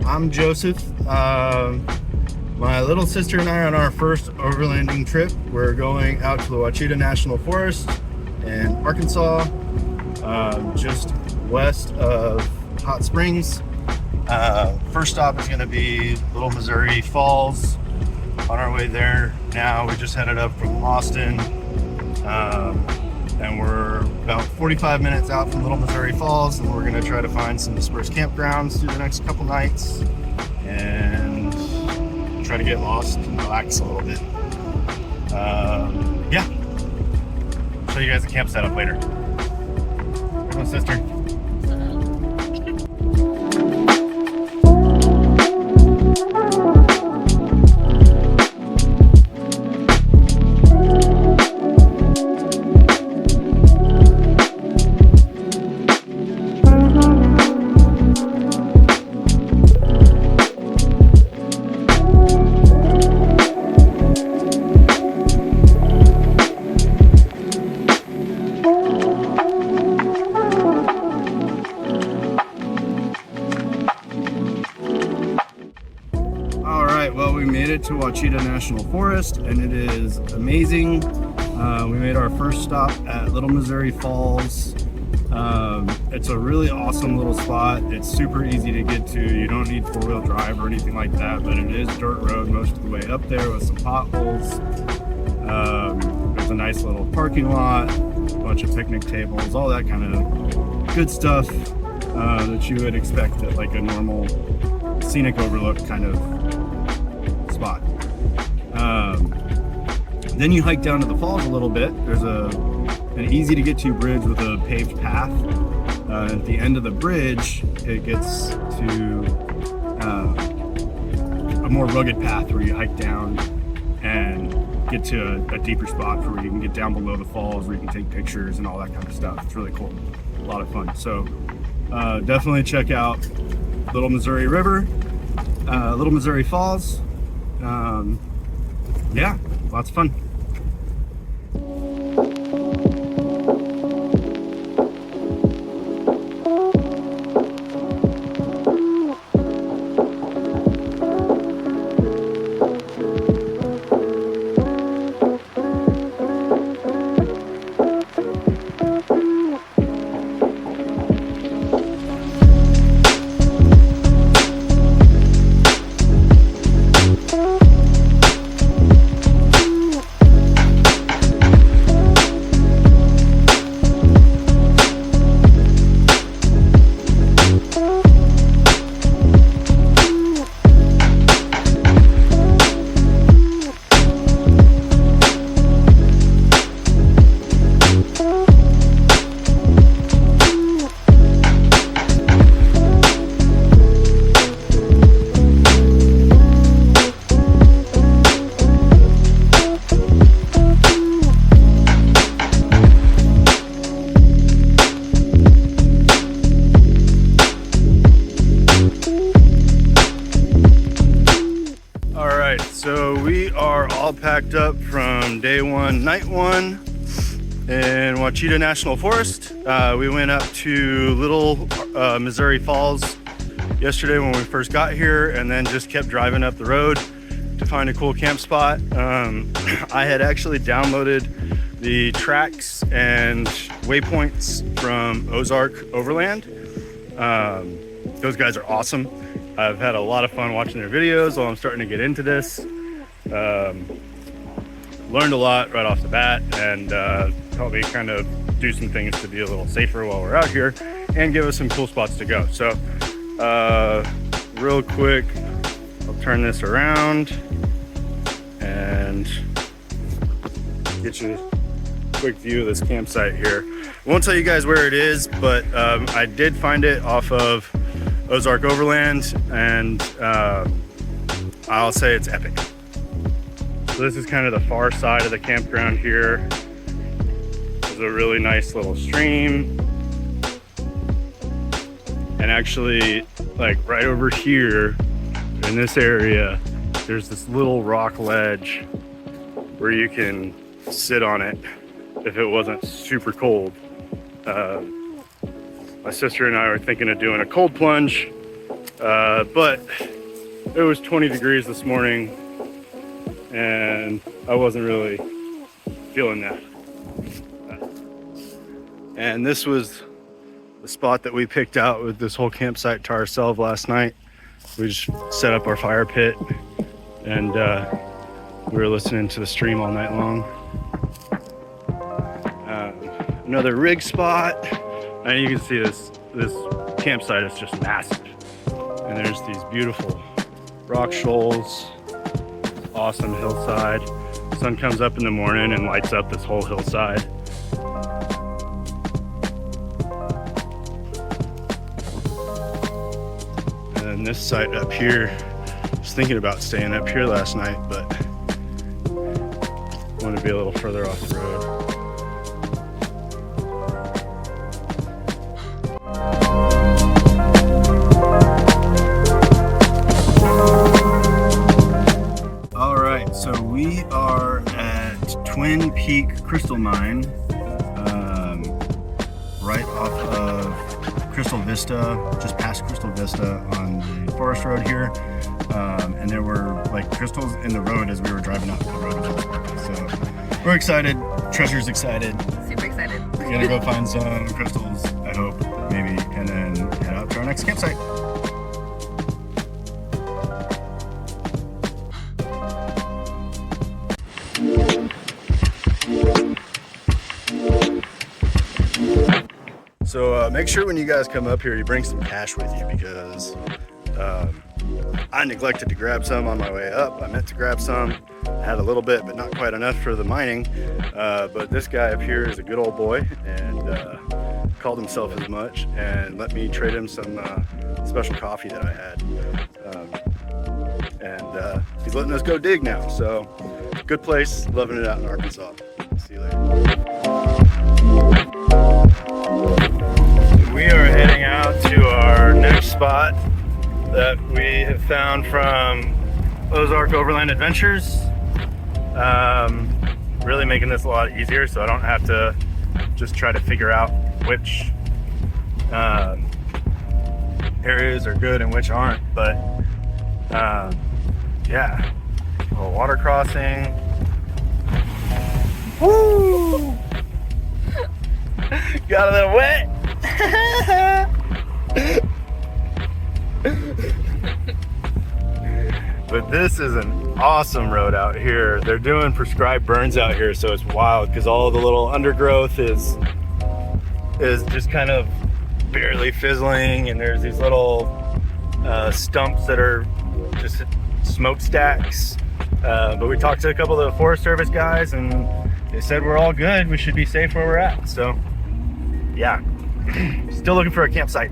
I'm Joseph. My little sister and I are on our first overlanding trip. We're going out to the Ouchita National Forest in Arkansas, just west of Hot Springs. First stop is going to be Little Missouri Falls. On our way there now, we just headed up from Austin, and we're about 45 minutes out from Little Missouri Falls, and we're going to try to find some dispersed campgrounds through the next couple nights and try to get lost and relax a little bit. Yeah, show you guys the camp setup later. Come on, sister. Well, we made it to Ouchita National Forest, and it is amazing. We made our first stop at Little Missouri Falls. It's a really awesome little spot. It's super easy to get to. You don't need four-wheel drive or anything like that, but it is dirt road most of the way up there with some potholes. There's a nice little parking lot, a bunch of picnic tables, all that kind of good stuff that you would expect at like a normal scenic overlook kind of spot. Then you hike down to the falls a little bit. There's an easy to get to bridge with a paved path. At the end of the bridge, it gets to a more rugged path where you hike down and get to a deeper spot where you can get down below the falls, where you can take pictures and all that kind of stuff. It's really cool, a lot of fun. So definitely check out Little Missouri River, Little Missouri Falls. Yeah, lots of fun. So we are all packed up from day one, night one in Ouchita National Forest. We went up to Little Missouri Falls yesterday when we first got here, and then just kept driving up the road to find a cool camp spot. I had actually downloaded the tracks and waypoints from Ozark Overland. Those guys are awesome. I've had a lot of fun watching their videos while I'm starting to get into this. Learned a lot right off the bat, and helped me kind of do some things to be a little safer while we're out here and give us some cool spots to go. So real quick, I'll turn this around and get you a quick view of this campsite here. I won't tell you guys where it is, but I did find it off of Ozark Overland, and I'll say it's epic. So this is kind of the far side of the campground here. There's a really nice little stream, and actually, like right over here in this area, there's this little rock ledge where you can sit on it if it wasn't super cold. My sister and I were thinking of doing a cold plunge But it was 20 degrees this morning and I wasn't really feeling that. And this was the spot that we picked out with this whole campsite to ourselves last night. We just set up our fire pit and we were listening to the stream all night long. Another rig spot, and you can see this campsite is just massive. And there's these beautiful rock shoals, awesome hillside. Sun comes up in the morning and lights up this whole hillside. And then this site up here, I was thinking about staying up here last night, but I want to be a little further off the road. So we are at Twin Peak Crystal Mine, right off of Crystal Vista, just past Crystal Vista on the forest road here. And there were like crystals in the road as we were driving up the road. So we're excited. Treasure's excited. Super excited. We're gonna go find some crystals, I hope, maybe, and then head out to our next campsite. So make sure when you guys come up here, you bring some cash with you, because I neglected to grab some on my way up. I meant to grab some. I had a little bit, but not quite enough for the mining. But this guy up here is a good old boy and called himself as much and let me trade him some special coffee that I had. And he's letting us go dig now. So good place, loving it out in Arkansas. See you later. We are heading out to our next spot that we have found from Ozark Overland Adventures. Really making this a lot easier so I don't have to just try to figure out which areas are good and which aren't. But yeah, a little water crossing. Woo! Got a little wet. But this is an awesome road out here. They're doing prescribed burns out here, so it's wild because all the little undergrowth is just kind of barely fizzling, and there's these little stumps that are just smokestacks. But we talked to a couple of the Forest Service guys and they said we're all good. We should be safe where we're at. So yeah, still looking for a campsite.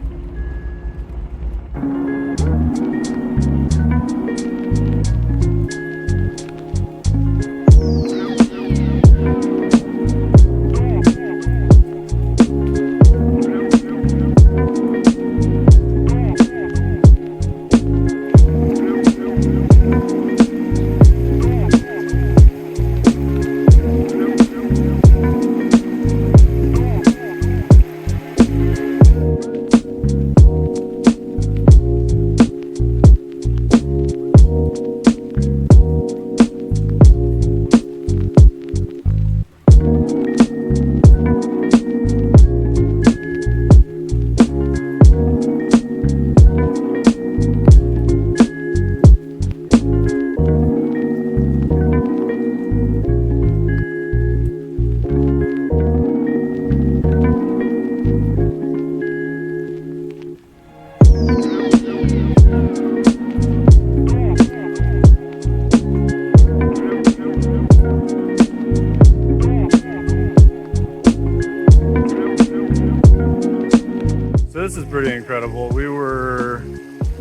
This is pretty incredible. We were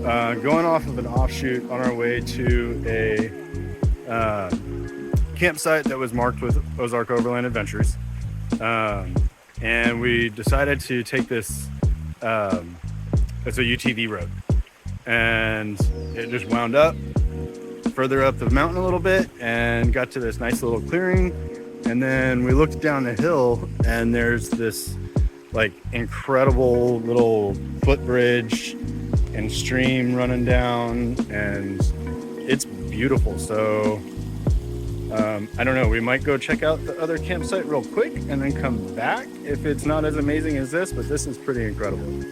going off of an offshoot on our way to a campsite that was marked with Ozark Overland Adventures. And we decided to take this, it's a UTV road. And it just wound up further up the mountain a little bit and got to this nice little clearing. And then we looked down the hill and there's this like incredible little footbridge and stream running down, and it's beautiful. So I don't know, we might go check out the other campsite real quick and then come back if it's not as amazing as this, but this is pretty incredible.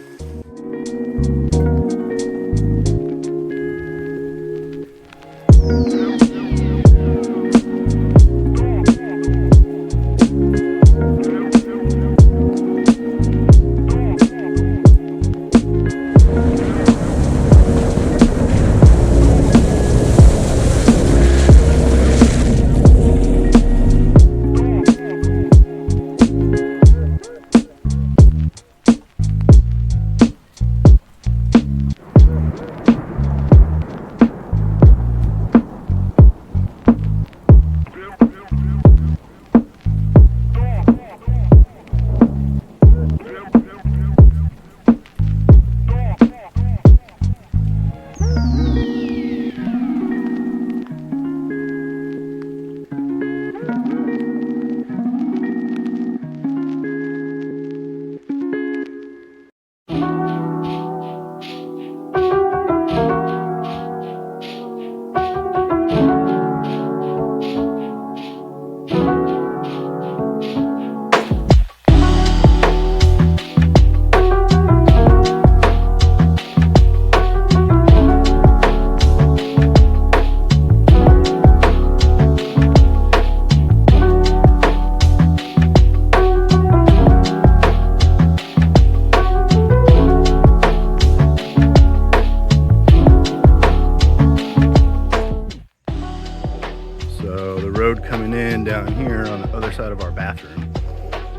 Coming in down here on the other side of our bathroom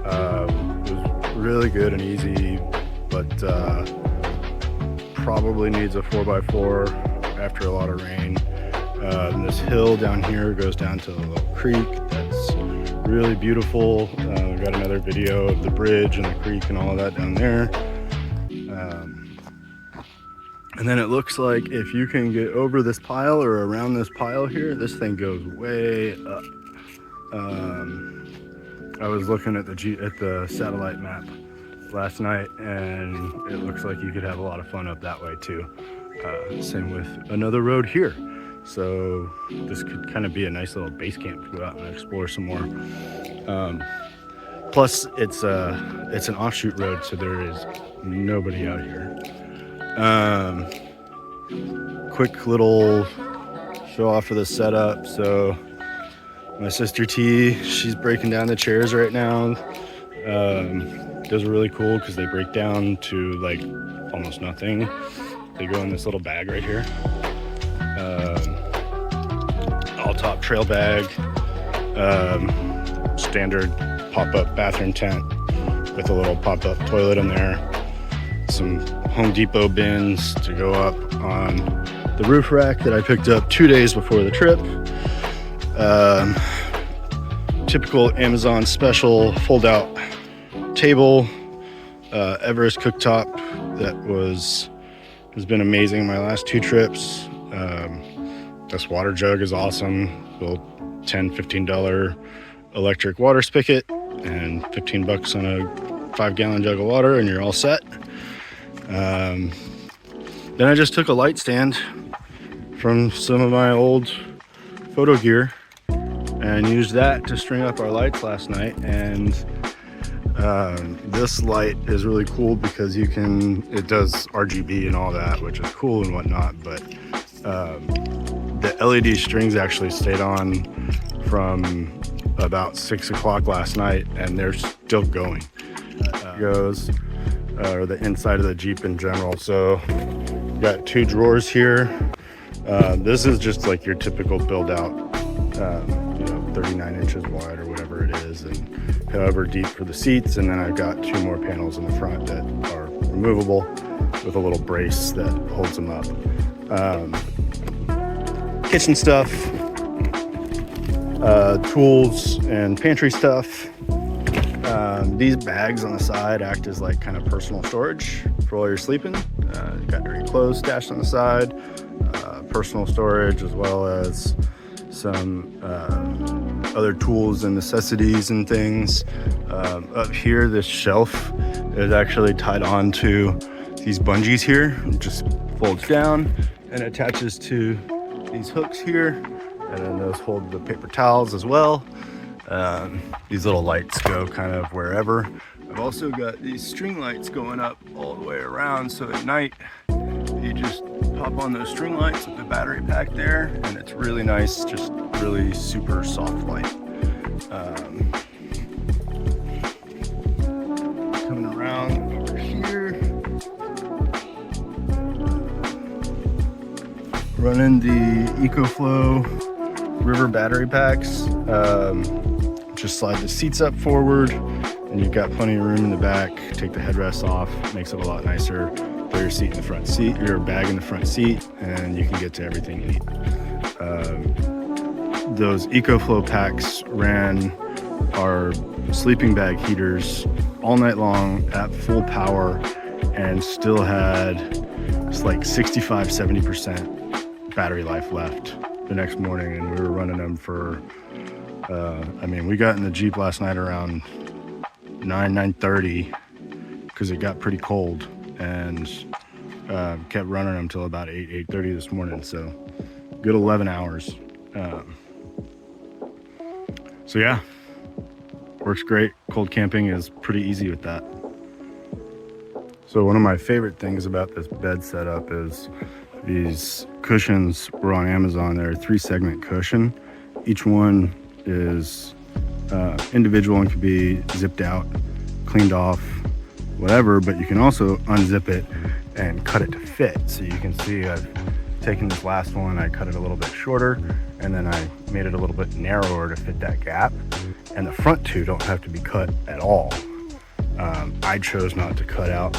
was really good and easy, but probably needs a 4x4 after a lot of rain. This hill down here goes down to a little creek that's really beautiful. We've got another video of the bridge and the creek and all of that down there. And then it looks like if you can get over this pile or around this pile here, this thing goes way up. I was looking at the satellite map last night, and it looks like you could have a lot of fun up that way too. Same with another road here. So this could kind of be a nice little base camp to go out and explore some more. Plus it's an offshoot road, so there is nobody out here. Quick little show off of the setup. So my sister T, she's breaking down the chairs right now. Those are really cool because they break down to like almost nothing. They go in this little bag right here. All top trail bag, standard pop-up bathroom tent with a little pop-up toilet in there. Some Home Depot bins to go up on the roof rack that I picked up 2 days before the trip. Typical Amazon special fold-out table, Everest cooktop that has been amazing my last 2 trips. This water jug is awesome. Little $10-15 electric water spigot and $15 on a 5-gallon jug of water, and you're all set. Then I just took a light stand from some of my old photo gear and used that to string up our lights last night. And this light is really cool because it does RGB and all that, which is cool and whatnot, but the LED strings actually stayed on from about 6 o'clock last night, and they're still going. Or the inside of the Jeep in general. So got 2 drawers here. This is just like your typical build out, 39 inches wide or whatever it is, and however deep for the seats. And then I've got 2 more panels in the front that are removable with a little brace that holds them up. Kitchen stuff, tools and pantry stuff. These bags on the side act as like kind of personal storage for while you're sleeping. You got dirty clothes stashed on the side, personal storage, as well as some other tools and necessities and things. Up here, this shelf is actually tied on to these bungees here. It just folds down and attaches to these hooks here, and then those hold the paper towels as well. These little lights go kind of wherever. I've also got these string lights going up all the way around, so at night you just pop on those string lights with the battery pack there, and it's really nice, just really super soft light. Coming around over here, running the EcoFlow river battery packs. Just slide the seats up forward, and you've got plenty of room in the back. Take the headrest off, makes it a lot nicer. Throw your seat in the front seat, your bag in the front seat, and you can get to everything you need. Those EcoFlow packs ran our sleeping bag heaters all night long at full power, and still had just like 65-70% battery life left the next morning. And we were running them for I mean, we got in the Jeep last night around 9:30 because it got pretty cold, and kept running them till about 8:30 this morning. So good 11 hours. So yeah, works great. Cold camping is pretty easy with that. So one of my favorite things about this bed setup is these cushions were on Amazon. They're a 3-segment cushion. Each one is individual and can be zipped out, cleaned off, whatever, but you can also unzip it and cut it to fit. So you can see I've taken this last one, I cut it a little bit shorter, and then I made it a little bit narrower to fit that gap. And the front two don't have to be cut at all. I chose not to cut out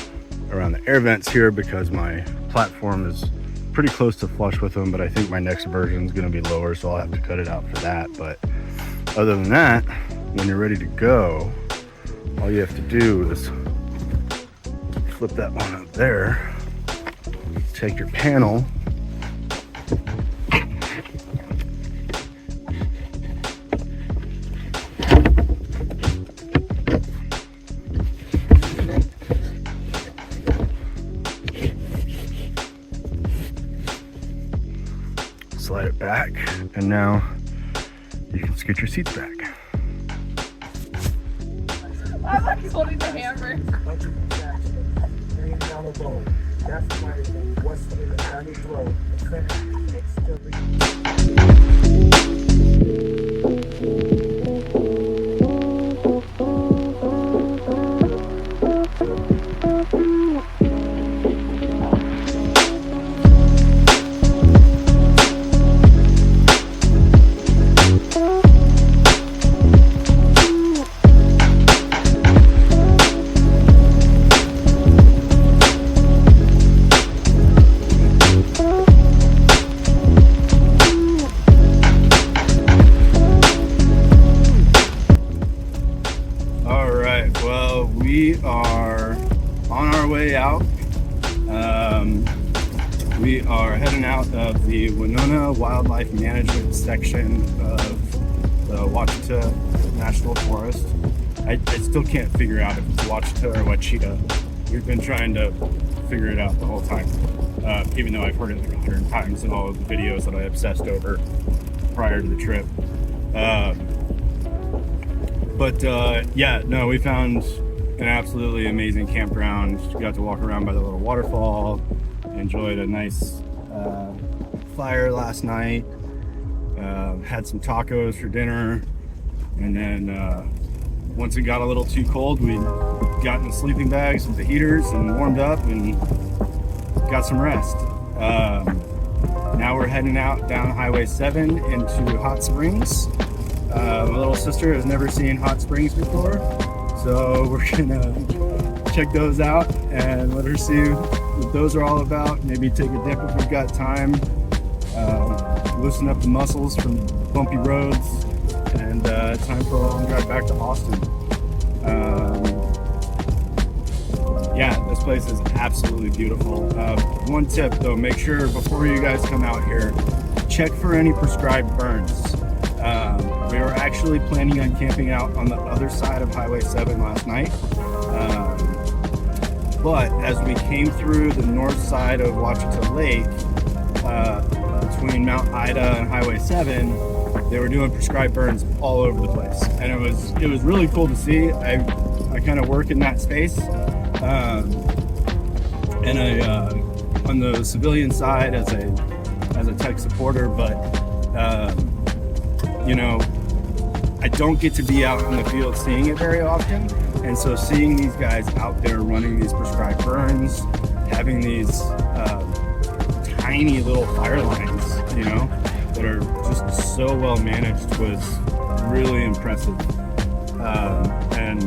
around the air vents here because my platform is pretty close to flush with them, but I think my next version is going to be lower, so I'll have to cut it out for that. But other than that, when you're ready to go, all you have to do is flip that one up there, take your panel, slide it back, and now you can scoot your seats back. I thought he's holding the hammer. We are on our way out. We are heading out of the Winona Wildlife Management section of the Ouchita National Forest. I still can't figure out if it's Ouachita or Ouachita. We've been trying to figure it out the whole time, even though I've heard it like 100 times in all of the videos that I obsessed over prior to the trip. Yeah, no, we found an absolutely amazing campground. Got to walk around by the little waterfall, enjoyed a nice fire last night, had some tacos for dinner, and then once it got a little too cold, we got in the sleeping bags with the heaters and warmed up and got some rest. Now we're heading out down Highway 7 into Hot Springs. My little sister has never seen hot springs before, so we're gonna check those out and let her see what those are all about. Maybe take a dip if we've got time, loosen up the muscles from bumpy roads, and time for a long drive back to Austin. Yeah, this place is absolutely beautiful. One tip though, make sure before you guys come out here, check for any prescribed burns. We were actually planning on camping out on the other side of Highway 7 last night, But as we came through the north side of Ouachita Lake, between Mount Ida and Highway 7, they were doing prescribed burns all over the place, and it was really cool to see. I kind of work in that space, and I on the civilian side as a tech supporter, but you know, I don't get to be out in the field seeing it very often, and so seeing these guys out there running these prescribed burns, having these tiny little fire lines, you know, that are just so well managed was really impressive, and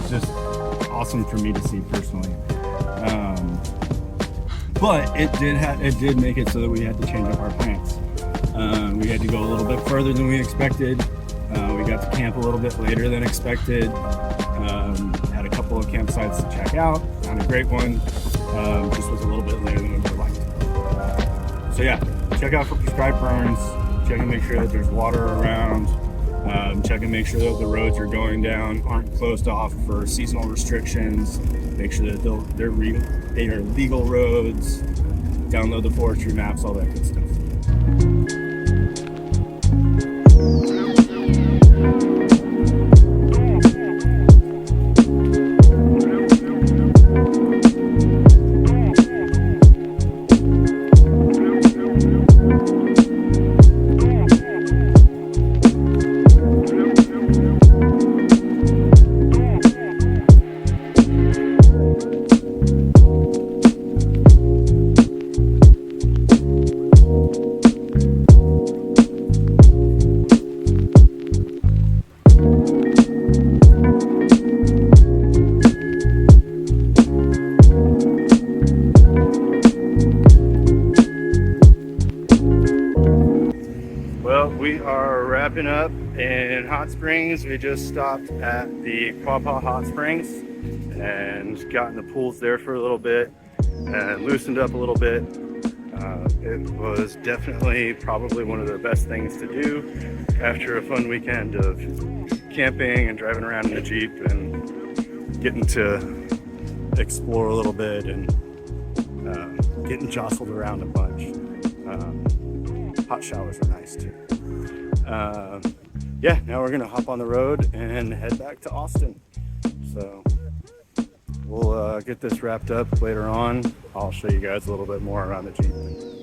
just awesome for me to see personally. But it did make it so that we had to change up our plans. We had to go a little bit further than we expected. We got to camp a little bit later than expected. Had a couple of campsites to check out. Found a great one. Just was a little bit later than we would have liked. So yeah, check out for prescribed burns. Check and make sure that there's water around. Check and make sure that the roads you're going down aren't closed off for seasonal restrictions. Make sure that they are legal roads. Download the forestry maps, all that good stuff. We are wrapping up in Hot Springs. We just stopped at the Quapaw Hot Springs and got in the pools there for a little bit and loosened up a little bit. It was definitely probably one of the best things to do after a fun weekend of camping and driving around in the Jeep and getting to explore a little bit and getting jostled around a bunch. Hot showers are nice too. Yeah, now we're gonna hop on the road and head back to Austin. So we'll get this wrapped up later on. I'll show you guys a little bit more around the Jeep.